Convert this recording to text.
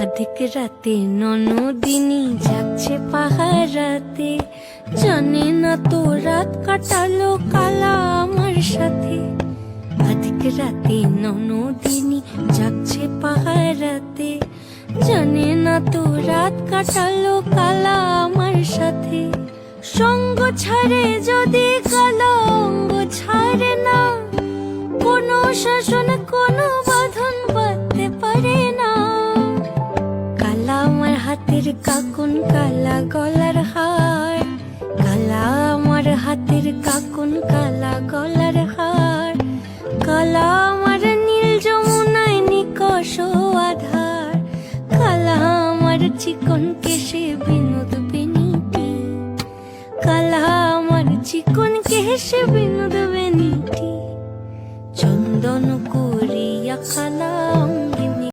অধিক রাতে ননদিনী যাচ্ছে পাহারাতে, জানে না তো রাত কাটালো কালা আমার সাথে। অধিক রাতে ননদিনী যাচ্ছে পাহারাতে, জানে না তো রাত কাটালো কালা আমার সাথে। সঙ্গ ছাড়ে যদি কালা অঙ্গ ছাড়ে না, কোনো শাসন কোনো বাঁধন বাঁধতে পারে না। কালা আমার হাতের কাকুন কালা গলার হার, কালা আমার হাতের কাকুন কালা গলার হার। কালা আমার নীল যমুনায় নিকষ আধার, কালা আমার চিকন কেশে বিনোদ বেনিটি। কালা আমার চিকন কেশে বিনোদ বেনিটি। চন্দন করিয়া কালা